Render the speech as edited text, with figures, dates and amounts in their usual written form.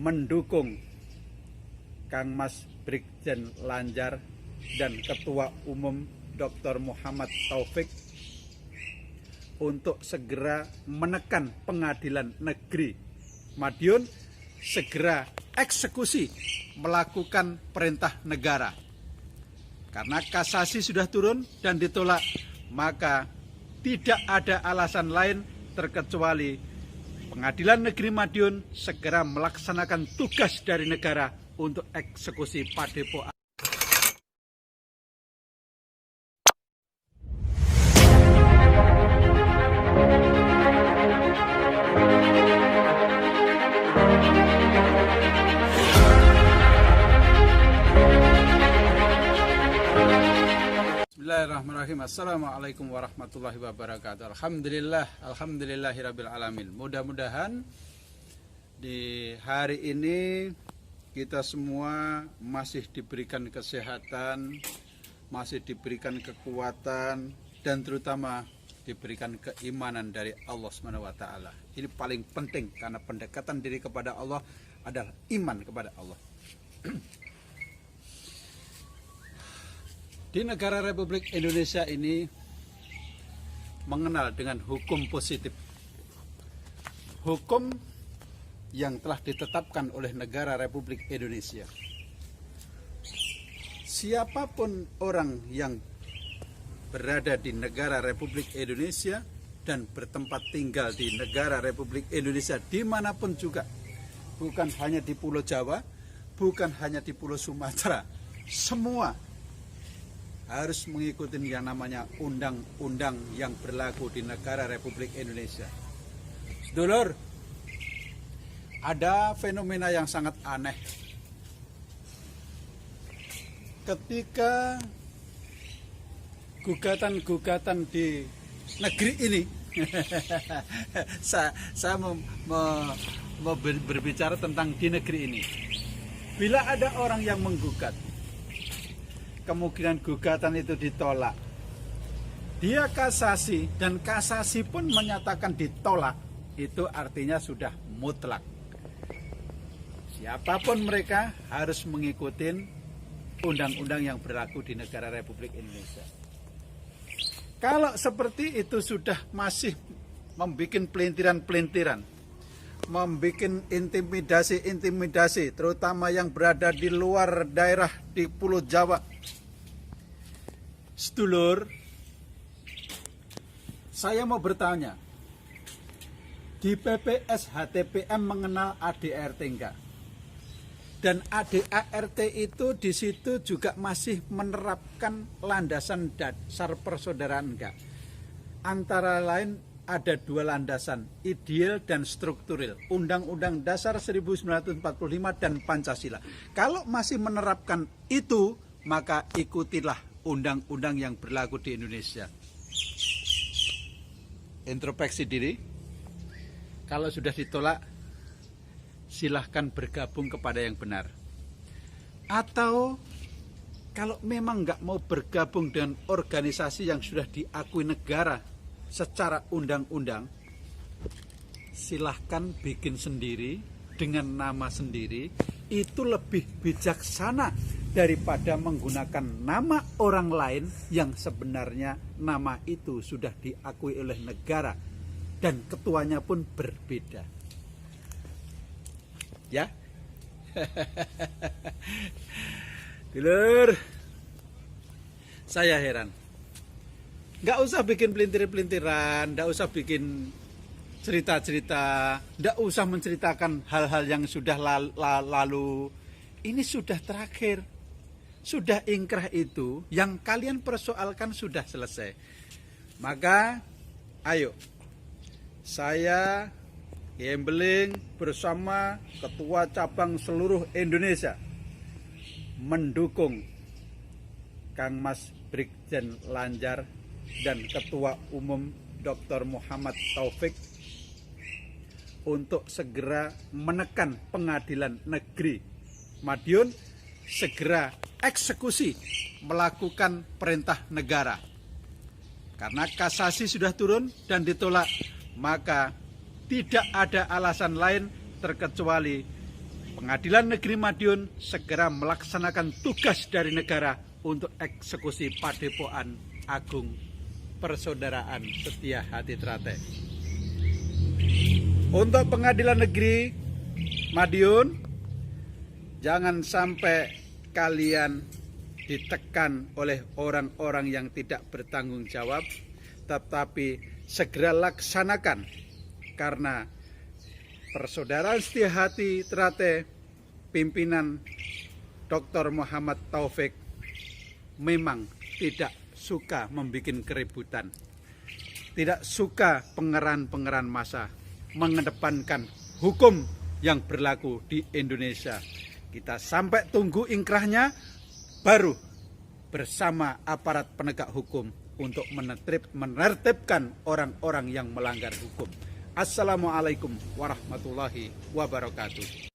mendukung Kang Mas Brigjen Lanjar dan Ketua Umum Dr. Muhammad Taufik untuk segera menekan Pengadilan Negeri Madiun segera eksekusi melakukan perintah negara. Karena kasasi sudah turun dan ditolak, maka tidak ada alasan lain terkecuali Pengadilan Negeri Madiun segera melaksanakan tugas dari negara untuk eksekusi Padepokan. Bismillahirrahmanirrahim. Assalamualaikum warahmatullahi wabarakatuh. Alhamdulillahirabbil alamin. Mudah-mudahan di hari ini kita semua masih diberikan kesehatan, masih diberikan kekuatan, dan terutama diberikan keimanan dari Allah SWT. Ini paling penting karena pendekatan diri kepada Allah adalah iman kepada Allah. Di negara Republik Indonesia ini mengenal dengan hukum positif. Hukum yang telah ditetapkan oleh negara Republik Indonesia. Siapapun orang yang berada di negara Republik Indonesia dan bertempat tinggal di negara Republik Indonesia dimanapun juga, bukan hanya di Pulau Jawa, bukan hanya di Pulau Sumatera, semua harus mengikuti yang namanya undang-undang yang berlaku di negara Republik Indonesia. Sedulur, ada fenomena yang sangat aneh. Ketika gugatan-gugatan di negeri ini, saya mau berbicara tentang di negeri ini. Bila ada orang yang menggugat, kemungkinan gugatan itu ditolak, dia kasasi dan kasasi pun menyatakan ditolak, itu artinya sudah mutlak. Siapapun mereka harus mengikuti undang-undang yang berlaku di negara Republik Indonesia. Kalau seperti itu sudah masih membuat pelintiran-pelintiran, membuat intimidasi-intimidasi, terutama yang berada di luar daerah di Pulau Jawa. Sedulur, saya mau bertanya, di PPS HTPM mengenal ADART enggak? Dan ADART itu di situ juga masih menerapkan landasan dasar persaudaraan enggak? Antara lain ada dua landasan, ideal dan strukturil, Undang-Undang Dasar 1945 dan Pancasila. Kalau masih menerapkan itu, maka ikutilah undang-undang yang berlaku di Indonesia. Introspeksi diri. Kalau sudah ditolak, silahkan bergabung kepada yang benar. Atau kalau memang nggak mau bergabung dengan organisasi yang sudah diakui negara secara undang-undang, silahkan bikin sendiri dengan nama sendiri. Itu lebih bijaksana daripada menggunakan nama orang lain yang sebenarnya nama itu sudah diakui oleh negara dan ketuanya pun berbeda. Ya. Dulur, saya heran. Nggak usah bikin pelintir-pelintiran, nggak usah bikin cerita-cerita, nggak usah menceritakan hal-hal yang sudah lalu. Ini sudah terakhir, sudah ingkrah itu, yang kalian persoalkan sudah selesai. Maka, ayo, saya Gembeling bersama Ketua Cabang seluruh Indonesia mendukung Kang Mas Brigjen Lanjar dan Ketua Umum Dr. Muhammad Taufik untuk segera menekan Pengadilan Negeri Madiun segera eksekusi melakukan perintah negara. Karena kasasi sudah turun dan ditolak, maka tidak ada alasan lain terkecuali Pengadilan Negeri Madiun segera melaksanakan tugas dari negara untuk eksekusi Padepokan Agung Persaudaraan Setia Hati Trate. Untuk Pengadilan Negeri Madiun, jangan sampai kalian ditekan oleh orang-orang yang tidak bertanggung jawab, tetapi segera laksanakan, karena Persaudaraan Setia Hati Trate pimpinan Dr. Muhammad Taufik memang tidak suka membuat keributan, tidak suka pengerahan-pengerahan massa, mengedepankan hukum yang berlaku di Indonesia. Kita sampai tunggu ingkrahnya, baru bersama aparat penegak hukum untuk menertibkan orang-orang yang melanggar hukum. Assalamualaikum warahmatullahi wabarakatuh.